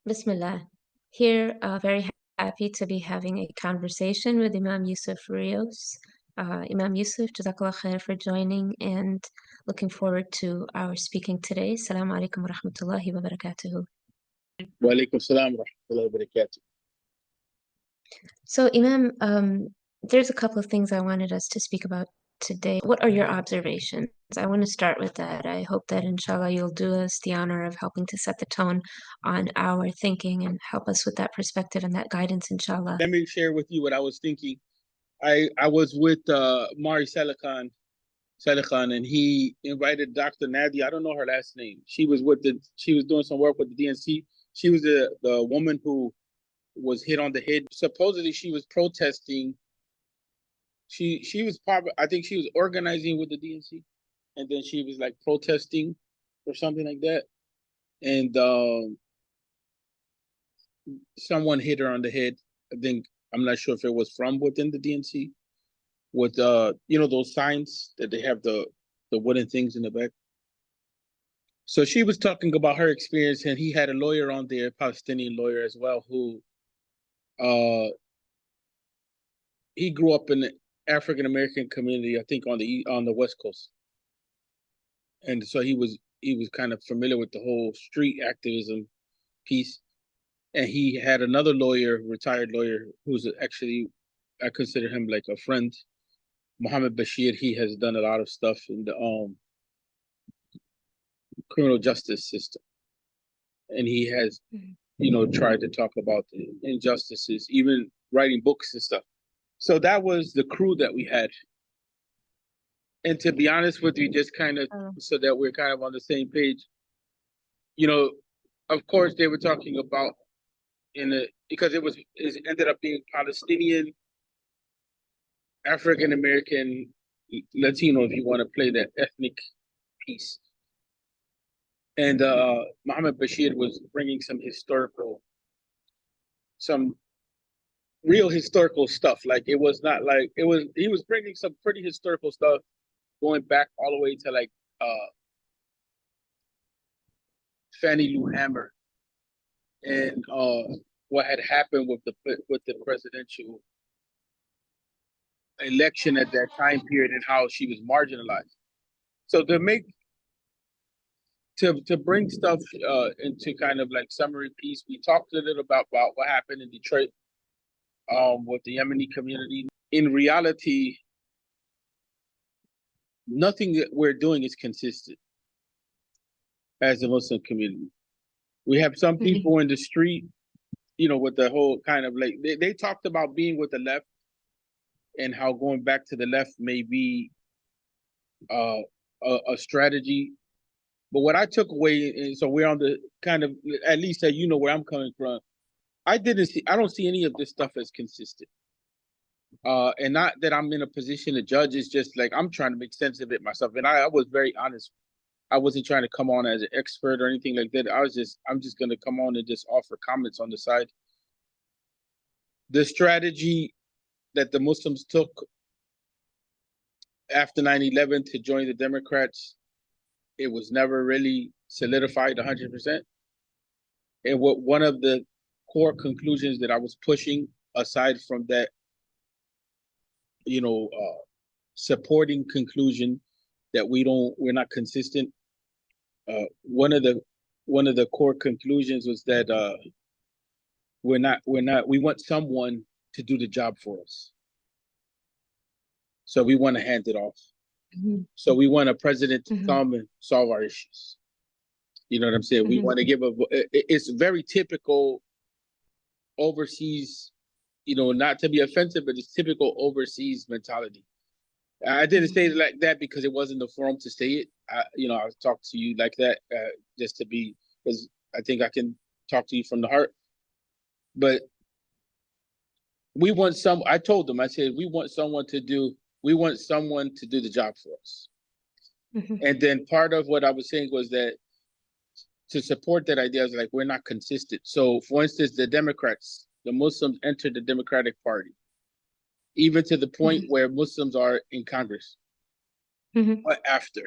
Bismillah. Here, very happy to be having a conversation with Imam Yusuf Rios. Imam Yusuf, Jazakallah khair for joining and looking forward to our speaking today. Assalamu alaikum wa rahmatullahi wa barakatuhu. Wa alaikum salam wa rahmatullahi wa barakatuh. So, Imam, there's a couple of things I wanted us to speak about today. What are your observations? I want to start with that. I hope that inshallah you'll do us the honor of helping to set the tone on our thinking and help us with that perspective and that guidance, inshallah. Let me share with you what I was thinking. I was with Mari Salakhan, and he invited Dr. Nadia. I don't know her last name. She was doing some work with the DNC. She was the woman who was hit on the head. Supposedly she was protesting. She was probably, I think she was organizing with the DNC, and then she was like protesting or something like that. And someone hit her on the head. I'm not sure if it was from within the DNC, with those signs that they have, the wooden things in the back. So she was talking about her experience, and he had a lawyer on there, a Palestinian lawyer as well, who he grew up in the African American community, I think on the West Coast, and so he was kind of familiar with the whole street activism piece. And he had another lawyer, retired lawyer, who's actually, I consider him like a friend, Mohammed Bashir. He has done a lot of stuff in the criminal justice system, and he has, tried to talk about the injustices, even writing books and stuff. So that was the crew that we had. And to be honest with you, just kind of so that we're kind of on the same page, of course they were talking about because it ended up being Palestinian, African American, Latino, if you want to play that ethnic piece. And Mohammed Bashir was bringing some real historical stuff. Like, it was not like he was bringing some pretty historical stuff, going back all the way to like Fannie Lou Hamer and what had happened with the presidential election at that time period and how she was marginalized. So to bring stuff into kind of like summary piece, we talked a little about what happened in Detroit with the Yemeni community. In reality, nothing that we're doing is consistent as a Muslim community. We have some people in the street, with the whole kind of like, they talked about being with the left and how going back to the left may be a strategy. But what I took away, and so we're on the kind of, at least that where I'm coming from, I don't see any of this stuff as consistent. And not that I'm in a position to judge, it's just like I'm trying to make sense of it myself. And I was very honest. I wasn't trying to come on as an expert or anything like that. I'm just gonna come on and just offer comments on the side. The strategy that the Muslims took after 9/11 to join the Democrats, it was never really solidified 100%. And one of the core conclusions that I was pushing, aside from that, supporting conclusion that we're not consistent. One of the core conclusions was that we want someone to do the job for us. So we want to hand it off. So we want a president to come and solve our issues. You know what I'm saying? We want to it's very typical overseas, not to be offensive, but it's typical overseas mentality. I didn't say it like that because it wasn't the forum to say it. I'll talk to you like that because I think I can talk to you from the heart. But I told them, I said, we want someone to do the job for us. And then part of what I was saying was that to support that idea, I was like, we're not consistent. So for instance, the Muslims entered the Democratic Party, even to the point where Muslims are in Congress. But after,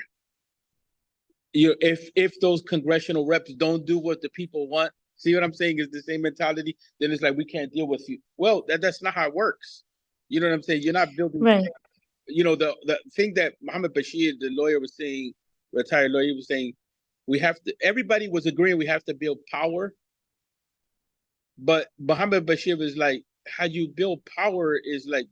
if those congressional reps don't do what the people want, See what I'm saying? Is the same mentality. Then it's like, we can't deal with you. Well, that's not how it works. You know what I'm saying? You're not building. Right. You know, the thing that Mohammed Bashir, the lawyer, was saying, retired lawyer, he was saying, we have to. Everybody was agreeing we have to build power. But Mohammed Bashir was like, how you build power is like,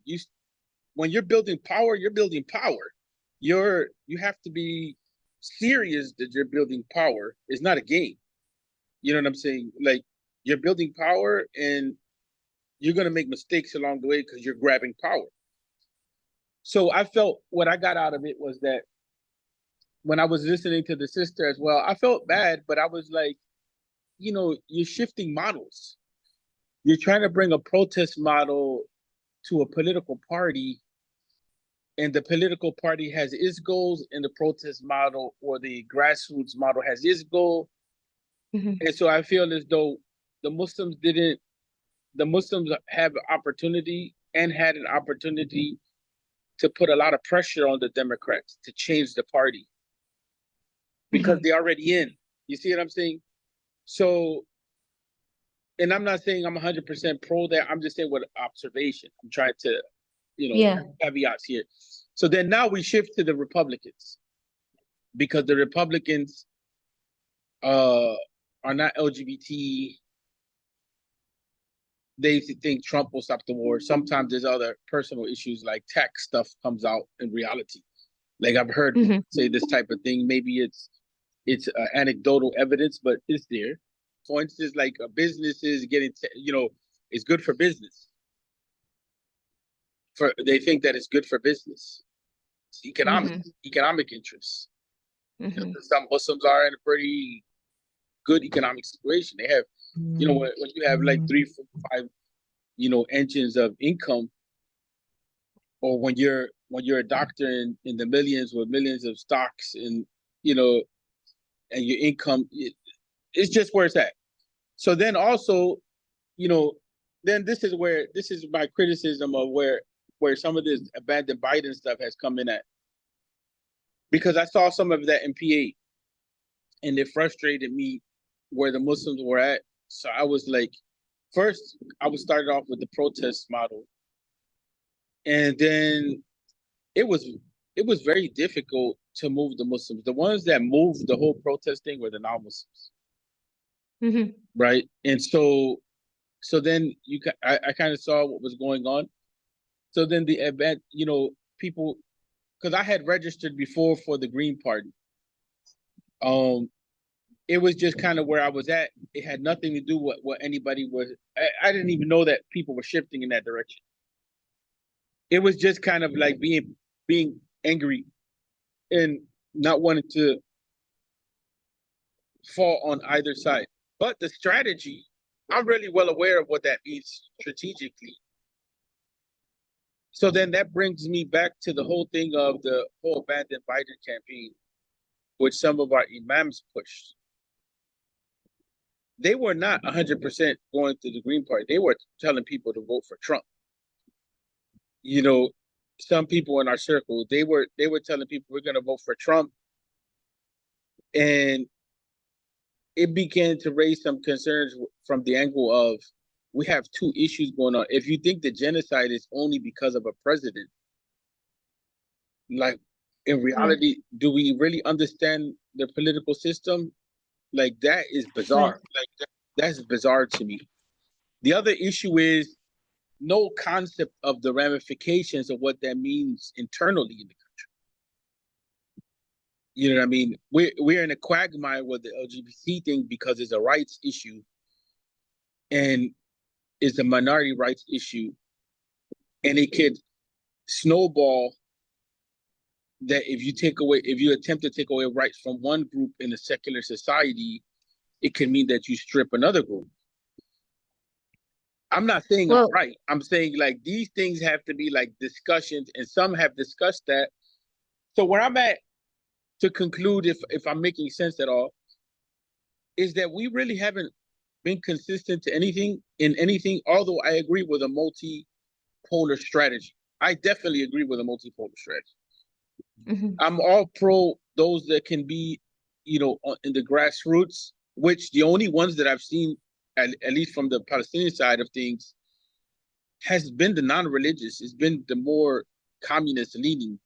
when you're building power, you're building power. You have to be serious that you're building power. It's not a game. You know what I'm saying? Like, you're building power and you're going to make mistakes along the way because you're grabbing power. So I felt what I got out of it was that when I was listening to the sister as well, I felt bad, but I was like, you know, you're shifting models. You're trying to bring a protest model to a political party, and the political party has its goals, and the protest model or the grassroots model has its goal. Mm-hmm. And so I feel as though the Muslims have an opportunity and had an opportunity to put a lot of pressure on the Democrats to change the party because they're already in. You see what I'm saying? So, and I'm not saying I'm 100% pro that. I'm just saying what observation. I'm trying to, caveats here. So then now we shift to the Republicans because the Republicans are not LGBT. They think Trump will stop the war. Sometimes there's other personal issues like tax stuff comes out in reality. Like I've heard people say this type of thing. Maybe it's anecdotal evidence, but it's there. For instance, like a business is getting, it's good for business. They think that it's good for business. It's economic interests. Some Muslims are in a pretty good economic situation. They have, when you have like 3, 4, 5, engines of income, or when you're a doctor in the millions with millions of stocks and and your income, it's just where it's at. So then also, then this is my criticism of where some of this abandoned Biden stuff has come in at, because I saw some of that in PA, and it frustrated me where the Muslims were at. So I was like, first I was started off with the protest model, and then it was very difficult to move the Muslims. The ones that moved the whole protest thing were the non-Muslims, right? And so then I kind of saw what was going on. So then the event, people, because I had registered before for the Green Party. It was just kind of where I was at. It had nothing to do with what anybody was. I didn't even know that people were shifting in that direction. It was just kind of like being angry and not wanting to fall on either side. But the strategy, I'm really well aware of what that means strategically. So then that brings me back to the whole thing of the whole abandoned Biden campaign, which some of our imams pushed. They were not 100% going to the Green Party. They were telling people to vote for Trump. Some people in our circle, they were telling people we're going to vote for Trump. And it began to raise some concerns from the angle of, we have two issues going on. If you think the genocide is only because of a president, like in reality, do we really understand the political system? Like, that is bizarre. Like that's bizarre to me. The other issue is no concept of the ramifications of what that means internally in the country. You know what I mean? We're in a quagmire with the LGBT thing because it's a rights issue and it's a minority rights issue, and it could snowball that if you attempt to take away rights from one group in a secular society, it can mean that you strip another group. I'm not saying I'm right. I'm saying like these things have to be like discussions, and some have discussed that. So where I'm at, to conclude, if I'm making sense at all, is that we really haven't been consistent to anything, although I agree with a multipolar strategy. I definitely agree with a multipolar strategy. I'm all pro those that can be, in the grassroots, which the only ones that I've seen at least from the Palestinian side of things, has been the non-religious. It's been the more communist leaning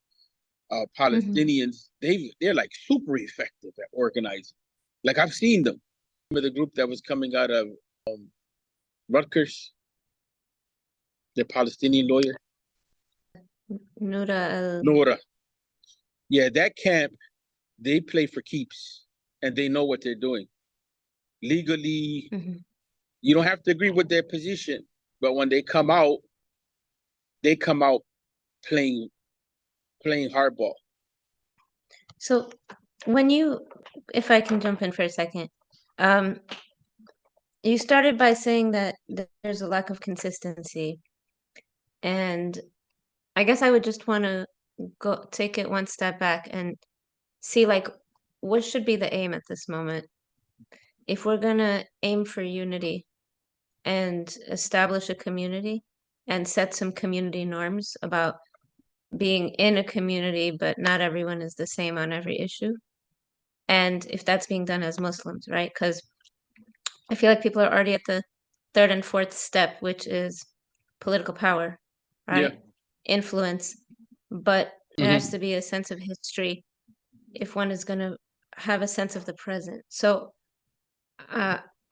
Palestinians. They're like super effective at organizing. Like I've seen them. Remember the group that was coming out of Rutgers, the Palestinian lawyer? Nora. Yeah, that camp, they play for keeps and they know what they're doing. Legally, you don't have to agree with their position, but when they come out playing hardball. So when you, if I can jump in for a second, you started by saying that there's a lack of consistency, and I guess I would just want to go take it one step back and see like what should be the aim at this moment. If we're gonna aim for unity and establish a community and set some community norms about being in a community, but not everyone is the same on every issue. And if that's being done as Muslims, right? Because I feel like people are already at the third and fourth step, which is political power, right? Yeah. Influence. But there has to be a sense of history if one is going to have a sense of the present. So,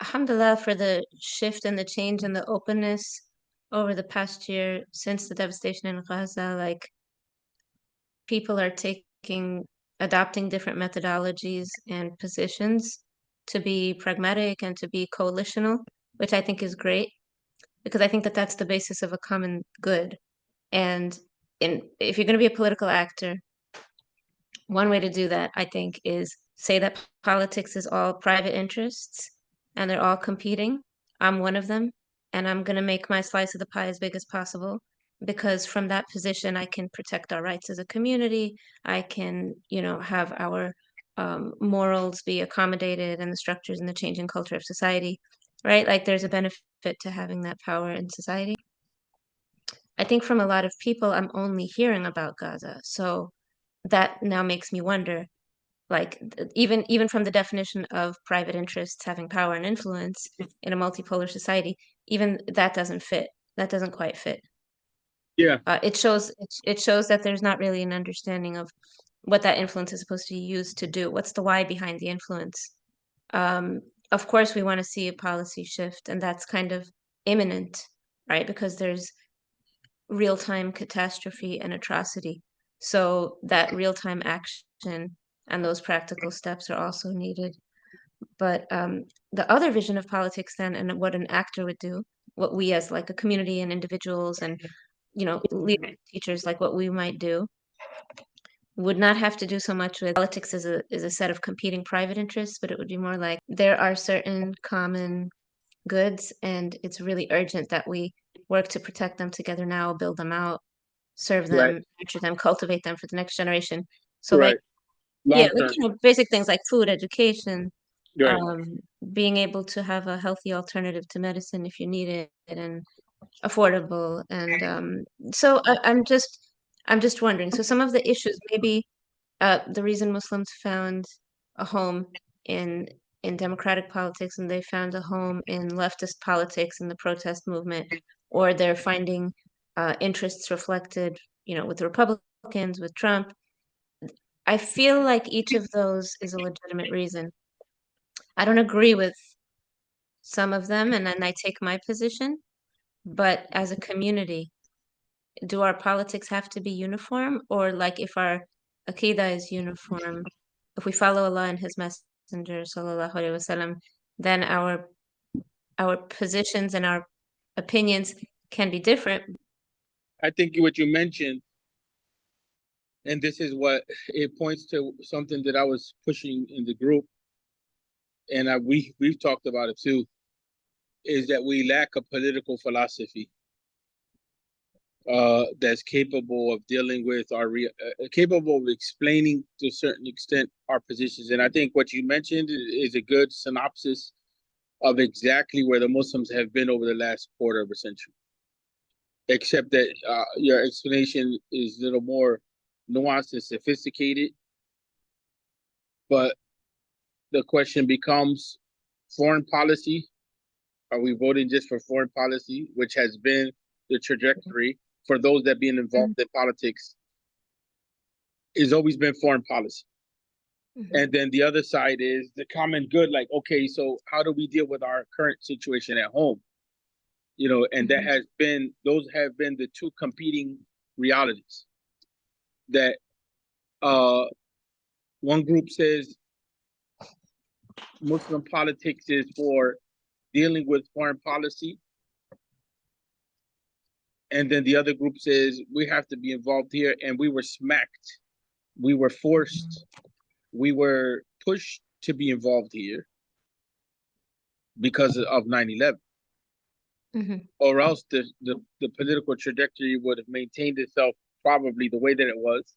alhamdulillah for the shift and the change and the openness over the past year since the devastation in Gaza, like people are adopting different methodologies and positions to be pragmatic and to be coalitional, which I think is great because I think that that's the basis of a common good. And if you're going to be a political actor, one way to do that, I think, is say that politics is all private interests and they're all competing. I'm one of them, and I'm going to make my slice of the pie as big as possible because from that position, I can protect our rights as a community. I can, have our morals be accommodated and the structures and the changing culture of society, right? Like there's a benefit to having that power in society. I think from a lot of people, I'm only hearing about Gaza. So that now makes me wonder, like even from the definition of private interests having power and influence in a multipolar society, even that doesn't fit. That doesn't quite fit. Yeah. It shows that there's not really an understanding of what that influence is supposed to be used to do. What's the why behind the influence? Of course, we want to see a policy shift, and that's kind of imminent, right? Because there's real-time catastrophe and atrocity. So that real-time action and those practical steps are also needed. But the other vision of politics then and what an actor would do, what we as like a community and individuals and leaders, teachers, like what we might do, would not have to do so much with politics as a set of competing private interests, but it would be more like there are certain common goods and it's really urgent that we work to protect them together now, build them out, serve Right. them, nurture them, cultivate them for the next generation. So Right. yeah, Long like term. basic things like food, education, Right. being able to have a healthy alternative to medicine if you need it, and affordable. And so I'm just wondering. So some of the issues, maybe the reason Muslims found a home in democratic politics and they found a home in leftist politics and the protest movement, or they're finding interests reflected, with the Republicans, with Trump. I feel like each of those is a legitimate reason. I don't agree with some of them, and then I take my position. But as a community, do our politics have to be uniform? Or like if our Aqidah is uniform, if we follow Allah and His Messenger, sallallahu alaihi wasallam, then our positions and our opinions can be different. I think what you mentioned, and this is what it points to something that I was pushing in the group, and we've talked about it too, is that we lack a political philosophy that's capable of dealing with capable of explaining to a certain extent our positions. And I think what you mentioned is a good synopsis of exactly where the Muslims have been over the last quarter of a century. Except that your explanation is a little more nuanced and sophisticated. But the question becomes foreign policy. Are we voting just for foreign policy, which has been the trajectory for those that being involved in politics? It's always been foreign policy. And then the other side is the common good, like, okay, so how do we deal with our current situation at home? You know, and those have been the two competing realities. That one group says Muslim politics is for dealing with foreign policy. And then the other group says we have to be involved here, and we were smacked. We were forced. We were pushed to be involved here because of 9/11. Or else the political trajectory would have maintained itself probably the way that it was,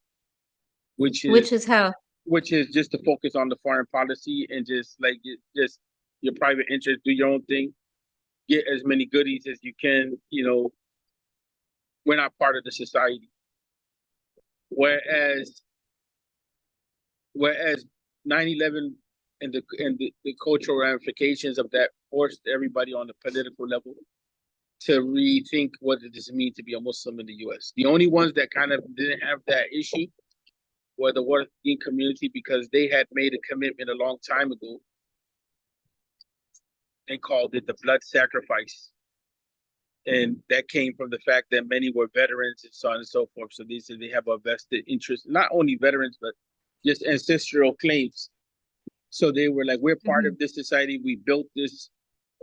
which is how? Which is just to focus on the foreign policy and just like just your private interest, do your own thing, get as many goodies as you can. You know, we're not part of the society. Whereas 9/11 and the cultural ramifications of that forced everybody on the political level to rethink what does it mean to be a Muslim in the U.S. The only ones that kind of didn't have that issue were the working community, because they had made a commitment a long time ago. They called it the blood sacrifice. And that came from the fact that many were veterans and so on and so forth. So they said they have a vested interest, not only veterans, but just ancestral claims. So they were like, we're part of this society. We built this.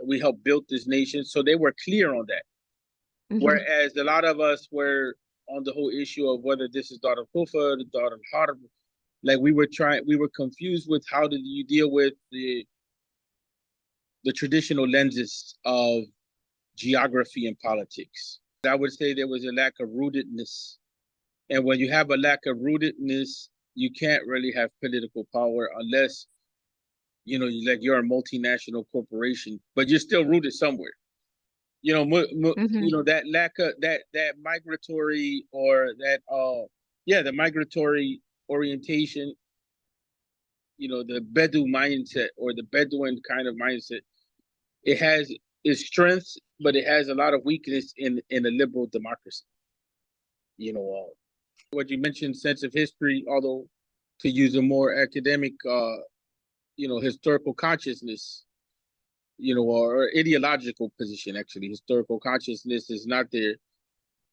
We helped build this nation. So they were clear on that. Whereas a lot of us were on the whole issue of whether this is Dar al-Kufa, the Dar al-Harb. Like we were confused with how did you deal with the traditional lenses of geography and politics. I would say there was a lack of rootedness. And when you have a lack of rootedness, you can't really have political power unless, you know, you're a multinational corporation, but you're still rooted somewhere. You know, you know, that lack of that migratory or that the migratory orientation, you know, the Bedouin mindset or the Bedouin kind of mindset, it has its strengths, but it has a lot of weakness in a liberal democracy. You know, what you mentioned, sense of history, although to use a more academic, you know, historical consciousness, you know, or ideological position, actually. Historical consciousness is not there.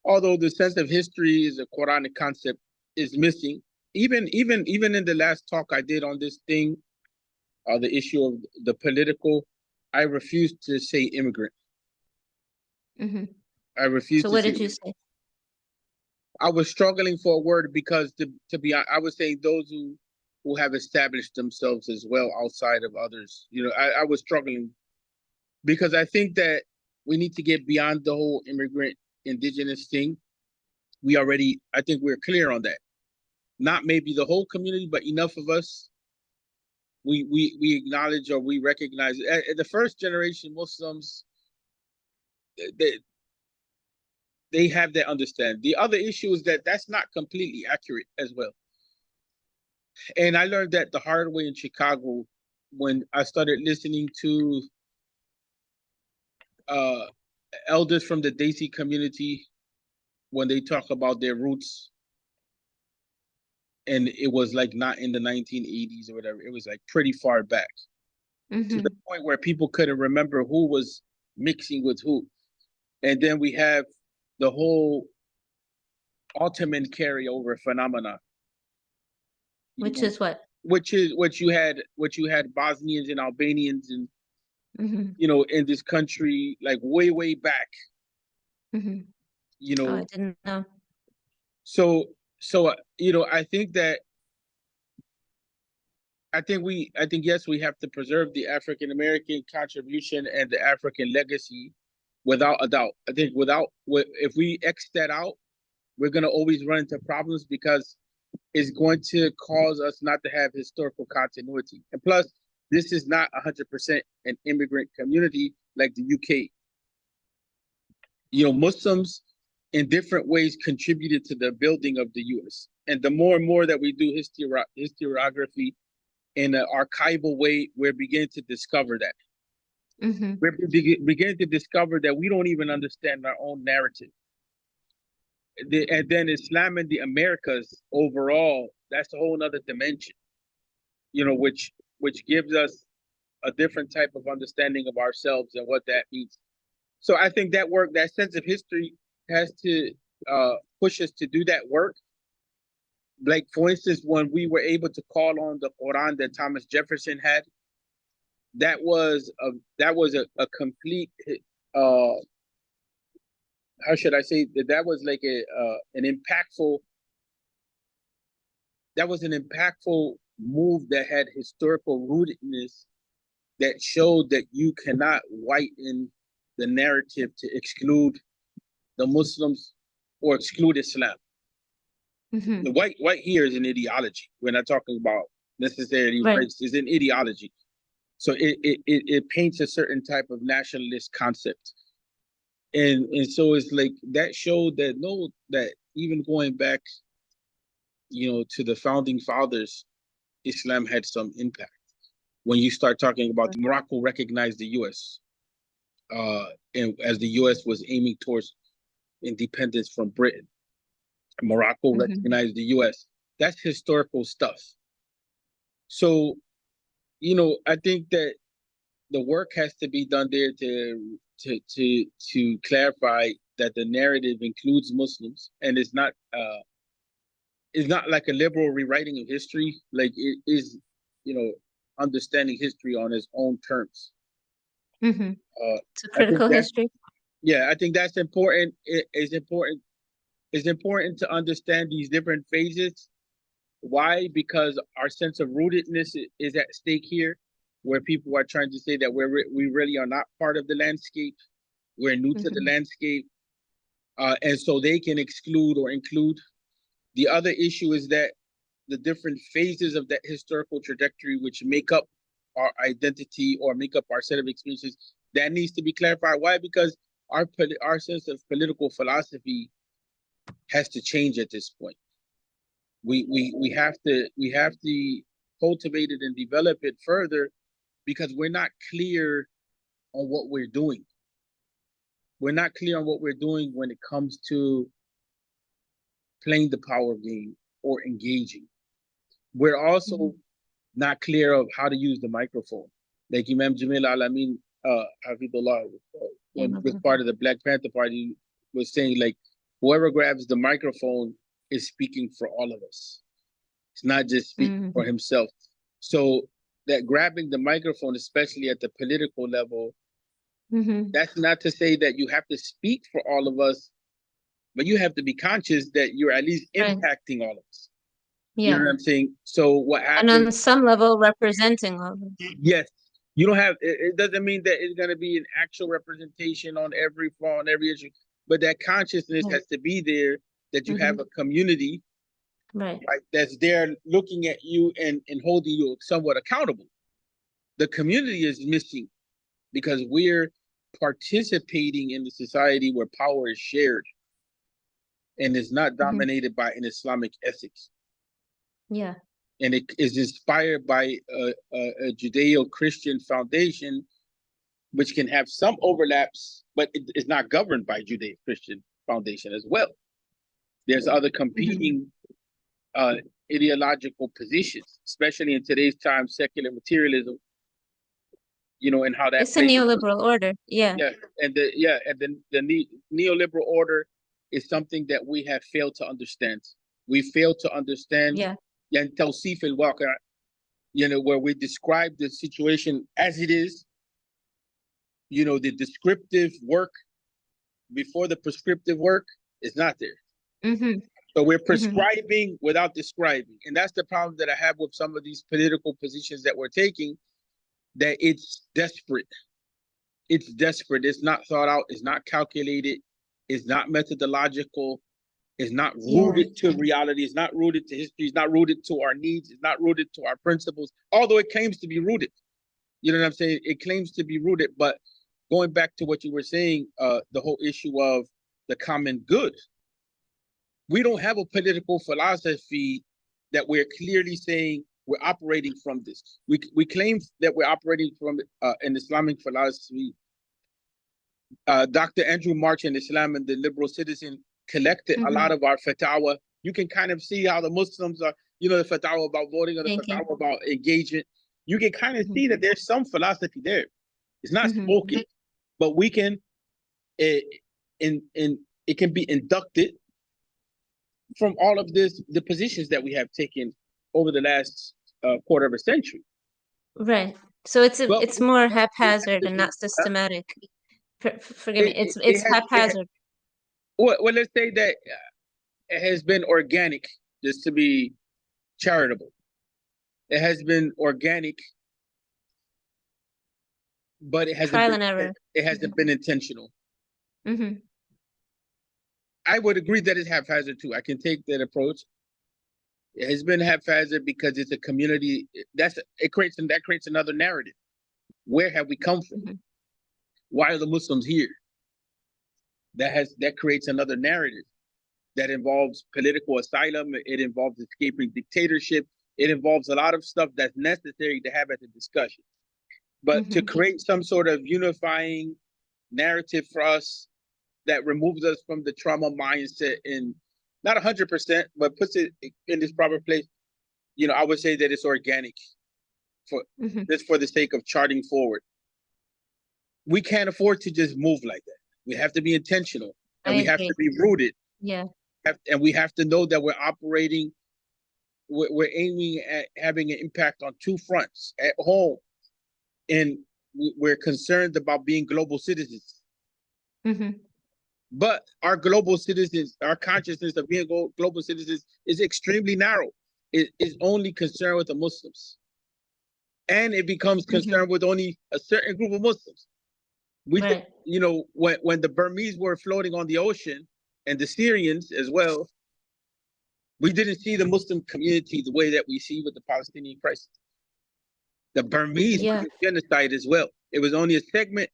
Although the sense of history is a Quranic concept, is missing. Even in the last talk I did on this thing, the issue of the political, I refused to say immigrant. I refused So to what say did you say? I was struggling for a word because to be honest, I would say those who have established themselves as well outside of others. You know, I was struggling because I think that we need to get beyond the whole immigrant indigenous thing. I think we're clear on that. Not maybe the whole community, but enough of us. We acknowledge or we recognize the first generation Muslims. They have that understanding. The other issue is that that's not completely accurate as well. And I learned that the hard way in Chicago when I started listening to elders from the Desi community when they talk about their roots. And it was like not in the 1980s or whatever. It was like pretty far back to the point where people couldn't remember who was mixing with who. And then we have the whole Ottoman carryover phenomena. Which is what? Which is what you had Bosnians and Albanians and you know, in this country, like way back. You know, oh, I didn't know. So you know, I think yes, we have to preserve the African American contribution and the African legacy without a doubt. I think if we X that out, we're gonna always run into problems because it's going to cause us not to have historical continuity. And plus, this is not 100% an immigrant community like the UK. You know, Muslims in different ways contributed to the building of the US. And the more and more that we do historiography in an archival way, we're beginning to discover that. We're beginning to discover that we don't even understand our own narrative. And then Islam in the Americas overall, that's a whole other dimension, which gives us a different type of understanding of ourselves and what that means. So I think that work, that sense of history, has to push us to do that work. Like, for instance, when we were able to call on the Quran that Thomas Jefferson had, that was a complete how should I say that was like an impactful move that had historical rootedness, that showed that you cannot whiten the narrative to exclude the Muslims or exclude Islam. The white here is an ideology. We're not talking about necessarily race. It's an ideology. So it paints a certain type of nationalist concept. And so it's like that showed that even going back, to the founding fathers, Islam had some impact. When you start talking about Morocco recognized the U.S. And as the U.S. was aiming towards independence from Britain, Morocco recognized the U.S. That's historical stuff. So, I think that the work has to be done there to clarify that the narrative includes Muslims, and it's not like a liberal rewriting of history. Like, it is, understanding history on its own terms. It's a critical history. Yeah, I think that's important. It's important to understand these different phases. Why? Because our sense of rootedness is at stake here, where people are trying to say that we really are not part of the landscape. We're new to the landscape. And so they can exclude or include. The other issue is that the different phases of that historical trajectory, which make up our identity or make up our set of experiences, that needs to be clarified. Why? Because our sense of political philosophy has to change at this point. We have to cultivate it and develop it further, because we're not clear on what we're doing. We're not clear on what we're doing when it comes to playing the power game or engaging. We're also not clear of how to use the microphone. Like Imam Jamil Alamin, Hafidullah, was part of the Black Panther Party, was saying, like, whoever grabs the microphone is speaking for all of us. It's not just speaking for himself. So that grabbing the microphone, especially at the political level, that's not to say that you have to speak for all of us, but you have to be conscious that you're at least impacting all of us. You know what I'm saying? So what happens? And on some level, representing all of us. Yes. You don't have, it doesn't mean that it's going to be an actual representation on every front, on every issue, but that consciousness has to be there, that you have a community that's there looking at you and holding you somewhat accountable. The community is missing because we're participating in the society where power is shared and is not dominated by an Islamic ethics. Yeah. And it is inspired by a Judeo-Christian foundation, which can have some overlaps, but it is not governed by Judeo-Christian foundation as well. There's other competing ideological positions, especially in today's time, secular materialism, and how that it's a neoliberal order. Yeah. And the neoliberal order is something that we have failed to understand. We failed to understand tawsif al-waqi', where we describe the situation as it is, the descriptive work before the prescriptive work is not there. So we're prescribing without describing. And that's the problem that I have with some of these political positions that we're taking, that it's desperate. It's desperate. It's not thought out. It's not calculated. It's not methodological. It's not rooted to reality. It's not rooted to history. It's not rooted to our needs. It's not rooted to our principles, although it claims to be rooted. You know what I'm saying? It claims to be rooted. But going back to what you were saying, the whole issue of the common good, we don't have a political philosophy that we're clearly saying we're operating from this. We claim that we're operating from an Islamic philosophy. Dr. Andrew March in Islam and the Liberal Citizen collected a lot of our fatwa. You can kind of see how the Muslims are, the fatwa about voting or the fatwa about engagement. You can kind of see that there's some philosophy there. It's not spoken, but we can, it can be inducted from all of the positions that we have taken over the last quarter of a century. Right. So it's more haphazard and not systematic. Forgive me. It's haphazard. Well, let's say that it has been organic, just to be charitable. It has been organic, but it hasn't trial and error. It hasn't been intentional. Mm-hmm. I would agree that it's haphazard too. I can take that approach. It has been haphazard because it's a community that creates another narrative. Where have we come from? Why are the Muslims here? That creates another narrative that involves political asylum. It involves escaping dictatorship. It involves a lot of stuff that's necessary to have as a discussion. But to create some sort of unifying narrative for us that removes us from the trauma mindset and not 100%, but puts it in this proper place, I would say that it's organic for just for the sake of charting forward. We can't afford to just move like that. We have to be intentional, and we have to be rooted. Yeah. And we have to know that we're operating, we're aiming at having an impact on two fronts at home, and we're concerned about being global citizens. But our global citizens, our consciousness of being global citizens is extremely narrow. It is only concerned with the Muslims. And it becomes concerned with only a certain group of Muslims. When the Burmese were floating on the ocean, and the Syrians as well, we didn't see the Muslim community the way that we see with the Palestinian crisis. The Burmese were genocide as well. It was only a segment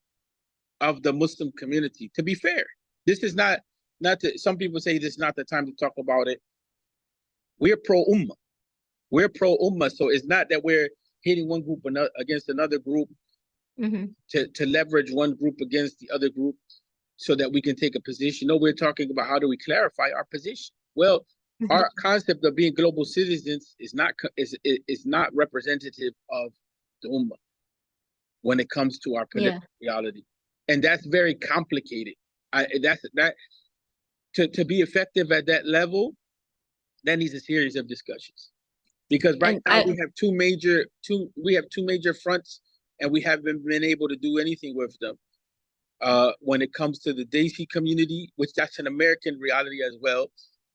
of the Muslim community. To be fair, this is not some people say this is not the time to talk about it. We're pro-Ummah. We're pro-Ummah, so it's not that we're hitting one group against another group to leverage one group against the other group so that we can take a position. No, we're talking about how do we clarify our position. Well, our concept of being global citizens is not representative of the Ummah when it comes to our political reality. And that's very complicated. To be effective at that level, that needs a series of discussions. Because right now we have two major fronts, and we haven't been able to do anything with them. When it comes to the Desi community, which that's an American reality as well,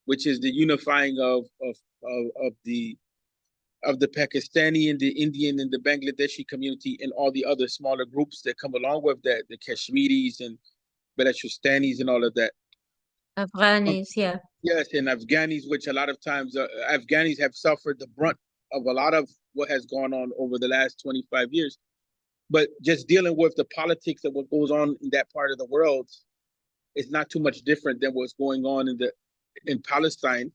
which is the unifying of the Pakistani and the Indian and the Bangladeshi community and all the other smaller groups that come along with that, the Kashmiris and Balochistanis and all of that. Afghanis, Yes, and Afghanis, which a lot of times Afghanis have suffered the brunt of a lot of what has gone on over the last 25 years. But just dealing with the politics of what goes on in that part of the world is not too much different than what's going on in Palestine.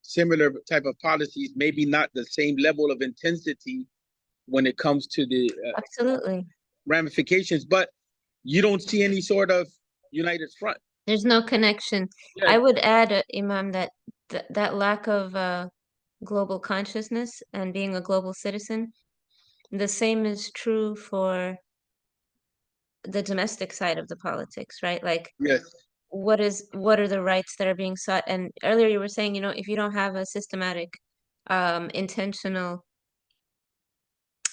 Similar type of policies, maybe not the same level of intensity when it comes to the absolutely ramifications, but you don't see any sort of united front. There's no connection. I would add, Imam, that lack of global consciousness and being a global citizen, the same is true for the domestic side of the politics, right? Like, what are the rights that are being sought? And earlier you were saying, if you don't have a systematic, intentional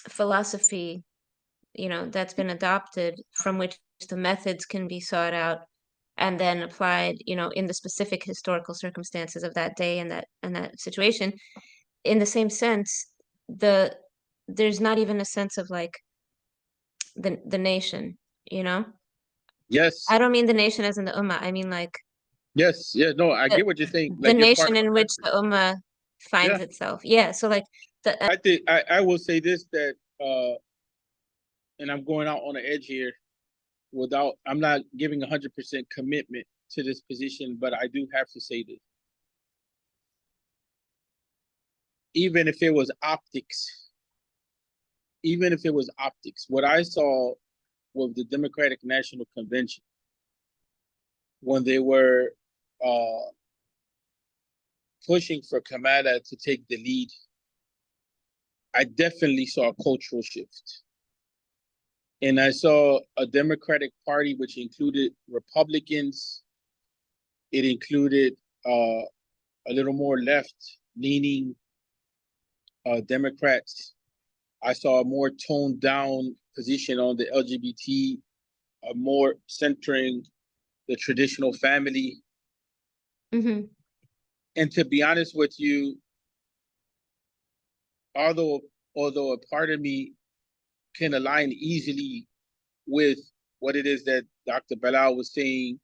philosophy, that's been adopted from which the methods can be sought out and then applied, in the specific historical circumstances of that day and that situation. In the same sense, there's not even a sense of like the nation, Yes. I don't mean the nation as in the Ummah. I mean like no, I get what you're saying. The nation in which the Ummah finds itself. Yeah. So like I think I will say this, that and I'm going out on an edge here I'm not giving 100% commitment to this position, but I do have to say this. even if it was optics, what I saw was the Democratic National Convention when they were pushing for Kamala to take the lead. I definitely saw a cultural shift. And I saw a Democratic Party which included Republicans. It included a little more left-leaning Democrats. I saw a more toned down position on the LGBT, more centering the traditional family. Mm-hmm. And to be honest with you, although a part of me can align easily with what it is that Dr. Bilal was saying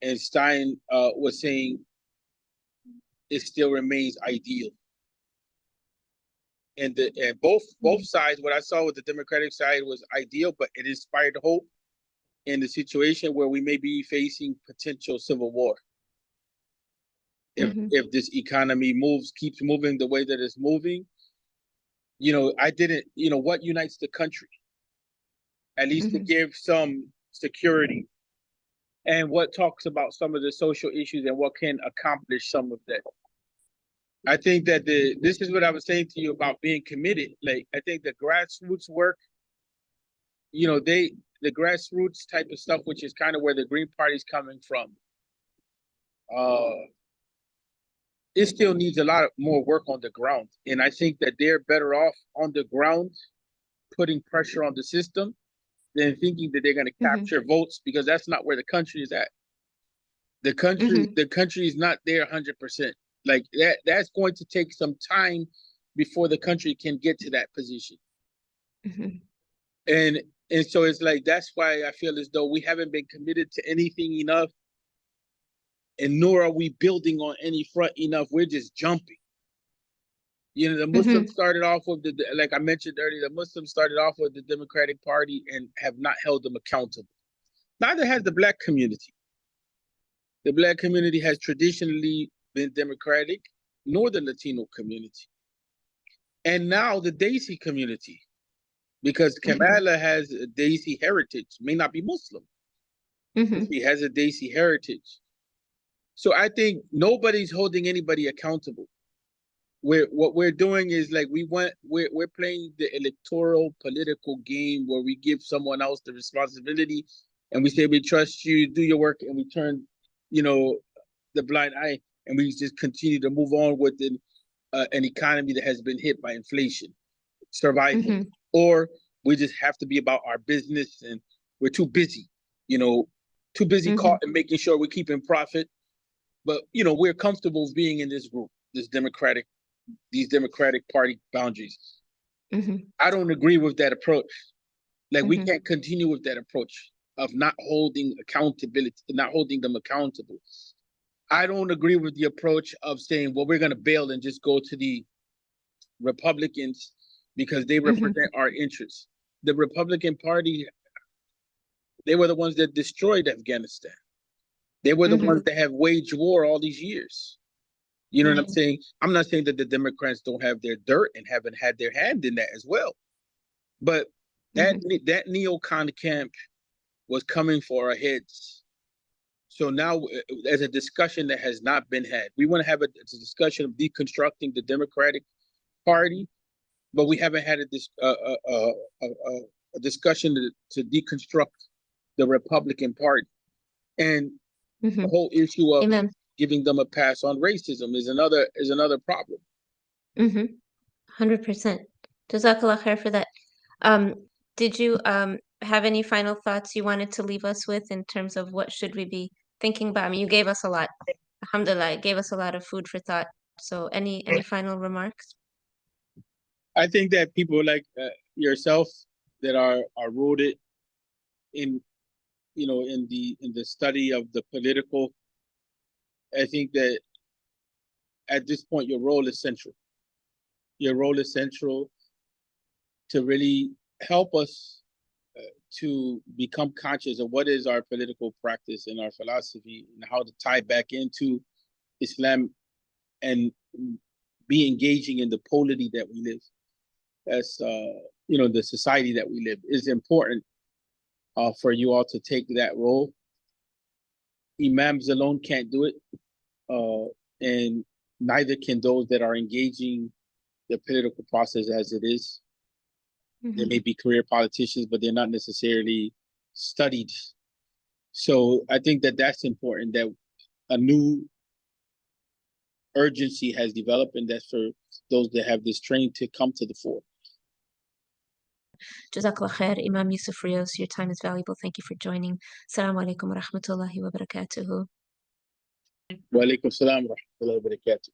and Stein was saying, it still remains ideal. And both sides, what I saw with the Democratic side was ideal, but it inspired hope in the situation where we may be facing potential civil war. If this economy keeps moving the way that it's moving, what unites the country? At least to give some security, and what talks about some of the social issues and what can accomplish some of that. I think that this is what I was saying to you about being committed. Like, I think the grassroots work, the grassroots type of stuff, which is kind of where the Green Party's coming from, it still needs a lot more work on the ground. And I think that they're better off on the ground putting pressure on the system than thinking that they're going to capture votes, because that's not where the country is at. The country is not there 100%. Like that's going to take some time before the country can get to that position. And so it's like, that's why I feel as though we haven't been committed to anything enough, and nor are we building on any front enough. We're just jumping. The Muslims started off with like I mentioned earlier, the Muslims started off with the Democratic Party and have not held them accountable. Neither has the Black community. The Black community has traditionally been Democratic, nor the Latino community. And now the Desi community, because Kamala has a Desi heritage, may not be Muslim. She has a Desi heritage. So I think nobody's holding anybody accountable. What we're doing is like we're playing the electoral political game where we give someone else the responsibility and we say we trust you, do your work, and we turn, the blind eye, and we just continue to move on with an economy that has been hit by inflation, survival, or we just have to be about our business and we're too busy, caught in making sure we're keeping profit. But we're comfortable being in this group, these Democratic Party boundaries. I don't agree with that approach. Like we can't continue with that approach of not holding accountability, not holding them accountable. I don't agree with the approach of saying, well, we're going to bail and just go to the Republicans because they represent our interests. The Republican Party, they were the ones that destroyed Afghanistan. They were the ones that have waged war all these years. You know what I'm saying? I'm not saying that the Democrats don't have their dirt and haven't had their hand in that as well. But that neocon camp was coming for our heads. So now there's a discussion that has not been had. We want to have a discussion of deconstructing the Democratic Party, but we haven't had a discussion to deconstruct the Republican Party. And the whole issue of giving them a pass on racism is another problem. 100%. Jazakallah khair for that. Did you have any final thoughts you wanted to leave us with in terms of what should we be thinking about? I mean, you gave us a lot. Alhamdulillah, it gave us a lot of food for thought. So any final remarks? I think that people like yourself that are rooted in in the study of the political, I think that at this point your role is central. Your role is central to really help us to become conscious of what is our political practice and our philosophy and how to tie back into Islam and be engaging in the polity that we live, as you know, the society that we live. Is important for you all to take that role. Imams alone can't do it, and neither can those that are engaging the political process as it is. They may be career politicians, but they're not necessarily studied. So I think that that's important, that a new urgency has developed, and that's for those that have this training to come to the fore. Jazakallah khair, Imam Yusuf Rios, your time is valuable. Thank you for joining. Assalamu alaikum wa rahmatullahi wa barakatuhu. Wa alaikum salam wa rahmatullahi wa barakatuh.